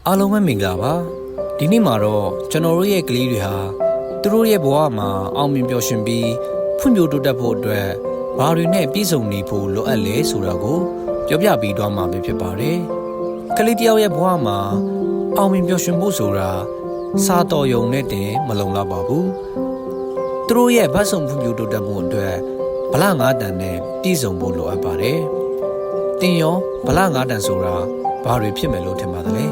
အားလုံးပဲမင်္ဂလာပါဒီနေ့မှာတော့ကျွန်တော်တို့ရဲ့ကလေးတွေဟာသူတို့ရဲ့ဘဝမှာအောင်မြင်ပျော်ရွှင်ပြီးဖွံ့ဖြိုးတိုးတက်ဖို့အတွက်ဘာတွေနဲ့ပြည့်စုံနေဖို့လိုအပ်လဲဆိုတာကိုပြောပြပေးသွားမှာဖြစ်ပါတယ်ကလေးတယောက်ရဲ့ဘဝမှာအောင်မြင်ပျော်ရွှင်ဖို့ဆိုတာစားတော်ရုံနဲ့တင်မလုံလောက်ပါဘူးသူတို့ရဲ့ဘဝဆုံးဖွံ့ဖြိုးတိုးတက်မှုအတွက်ဗလ၅တန်နဲ့ပြည့်စုံဖို့လိုအပ်ပါတယ်တင်ရောဗလ၅တန်ဆိုတာဘာတွေဖြစ်မယ်လို့ထင်ပါသလဲ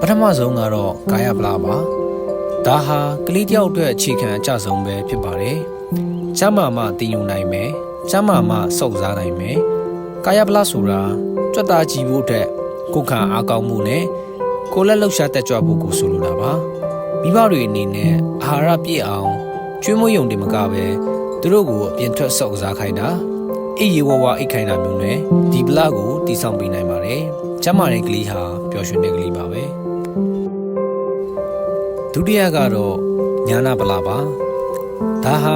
ပထမဆုံးကတော့ကာယဗလာပါဒါဟာကလေးတယောက်အတွက်အခြေခံအကျဆုံးပဲဖြစ်ပါတယ်ကျမ်းမာမှတည်ယူနိုင်မယ်ကျမ်းမာမှစောက်စားနိုင်မယ်ကာယဗလာဆိုတာကြွက်သားကြည့်ဖို့အတွက်ကိုယ်ခံအားကောင်းမှုနဲ့ကိုယ်လက်လှုပ်ရှားတက်ကြွဖို့ကိုဆိုလိုတာပါမိဘတွေအနေနဲ့အာဟာရပြည့်အောင်ကျွေးမွေးရုံတင်မကပဲသူတို့ကိုအပြင်ထွက်စောက်စားခိုင်းတာအိပ်ရဝဝအိတ်ခိုင်းတာမျိုးနဲ့ဒီဗလာကိုတည်ဆောက်ပေးနိုင်ပါတယ်ကျမ်းမာတဲ့ကလေးဟာပျော်ရွှင်တဲ့ကလေးပါပဲဒုတိယကတော့ညာနာဗလာပါဒါဟာ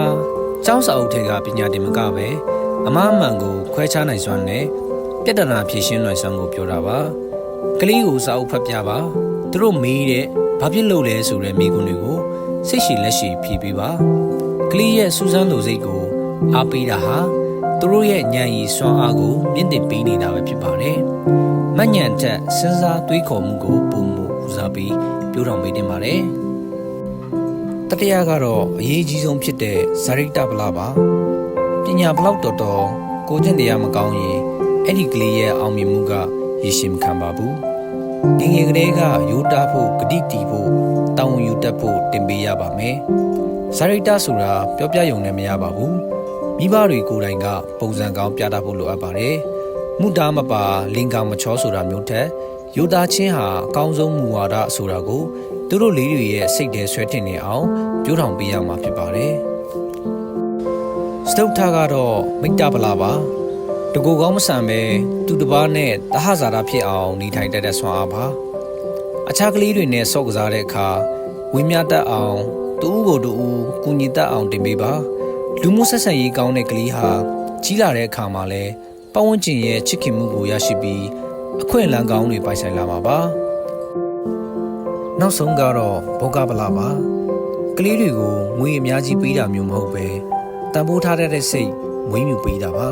ကျောင်းစာအုပ်ထဲကပညာတင်မကပဲအမှားအမှန်ကိုခွဲခြားနိုင်စွမ်းနဲ့ပြဿနာဖြေရှင်းနိုင်စွမ်းကိုပြောတာပါကလေးကိုစာအုပ်ဖတ်ပြပါသူတို့မေးတဲ့ဘာဖြစ်လို့လဲဆိုတဲ့မိကွန်းတွေကိုစိတ်ရှိလက်ရှိဖြေပေးပါကလေးရဲ့စူးစမ်းလိုစိတ်ကိုအားပေးတာဟာသူတို့ရဲ့ဉာဏ်ရည်စွမ်းအားကိုမြင့်တင်ပေးနေတာပဲဖြစ်ပါတယ်မဉဏ်ချက်စဉ်းစားတွေးခေါ်မှုကိုပုံမှုဦးစားပြီးပြောထောင်ပေးတင်ပါတယ်တတိယကတော့အရေးကြီးဆုံးဖြစ်တဲ့ဇာရိတဗလာပါပညာဘလောက်တော်တော်ကိုကျင့်တရားမကောင်းရင်အဲ့ဒီကလေးရဲ့အောင်မြင်မှုကရရှိမခံပါဘူးငယ်ငယ်ကလေးကရိုးတားဖို့ဂတိတီးဖို့တောင်းဝန်ယူတတ်ဖို့တင်ပေးရပါမယ်ဇာရိတဆိုတာပြောပြရုံနဲ့မရပါဘူးမိဘတွေကိုယ်တိုင်ကပုံစံကောင်းပြတတ်ဖို့လိုအပ်ပါတယ်မူတာမပါလင်ကောင်မချောဆိုတာမျိုးထက်ရိုးသားခြင်းဟာအကောင်းဆုံးမူဝါဒဆိုတာကိုသူတို့လေးတွေရဲ့စိတ်ထဲဆွဲထင်နေအောင်ပြောထောင်ပေးရမှာဖြစ်ပါတယ်စတုထကတော့မိတ္တဗလာပါတကူကောင်းမဆန်ပဲသူတစ်ပါးနဲ့တဟဇာတာဖြစ်အောင်နေထိုင်တတ်တဲ့ဆွမ်းအားပါအခြားကလေးတွေနဲ့ဆော့ကစားတဲ့အခါဝင်းမြတတ်အောင်တူဦးကိုတူဦးကုညီတတ်အောင်တင်ပေးပါလူမှုဆက်ဆံရေးကောင်းတဲ့ကလေးဟာကြီးလာတဲ့အခါမှာလဲပတ်ဝန်းကျင်ရဲ့ချစ်ခင်မှုကိုရရှိပြီးအခွင့်အလမ်းကောင်းတွေပိုင်ဆိုင်လာမှာပါနောက်ဆုံးကတော့ဘောဂဗလာပါကလေးတွေကိုငွေအများကြီးပေးတာမျိုးမဟုတ်ပဲတန်ဖိုးထားတဲ့စိတ်မွေးမြူပေးတာပါ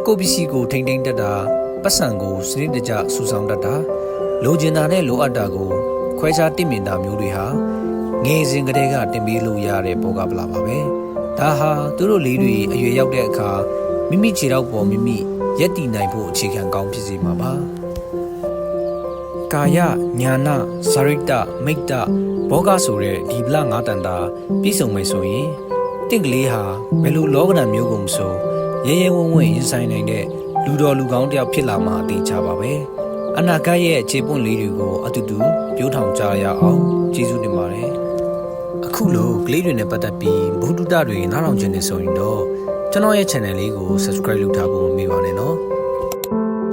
ကိုပစ္စည်းကိုထိမ့်သိမ့်တတ်တာပတ်စံကိုစနစ်တကျစူဆောင်းတတ်တာလိုချင်တာနဲ့လိုအပ်တာကိုခွဲခြားတင့်မြင်တာမျိုးတွေဟာငယ်စဉ်ကတည်းကတင်ပေးလို့ရတဲ့ဘောဂဗလာပါပဲဒါဟာသူတို့လေးတွေအရွယ်ရောက်တဲ့အခါမိမိခြေထောက်ပေါ်မိမိရက်တည်နိုင်ဖို့အခြေခံကောင်းဖြစ်စေမှာပါကာယညာနာဇာရိတမိတ္တဘောဂဆိုတဲ့ဒီဗလ၅တန်တာပြည့်စုံမယ်ဆိုရင်တင့်ကလေးဟာဘယ်လိုလောကဓာတ်မျိုးကိုမဆိုရဲရဲဝံ့ဝံ့ရင်ဆိုင်နိုင်တဲ့လူတော်လူကောင်းတယောက်ဖြစ်လာမှာအသေးချပါပဲအနာဂတ်ရဲ့ခြေပွင့်လေးတွေကိုအတူတူပြောထောင်ကြရအောင်ကျေးဇူးတင်ပါတယ်အခုလိုကလေးတွေနဲ့ပတ်သက်ပြီးဘုဒ္ဓတွေနားထောင်ခြင်းနေဆိုရင်တော့ကျွန်တော်ရဲ့ channel လေးကို subscribe လုပ်ထားဖို့မမေ့ပါနဲ့နော်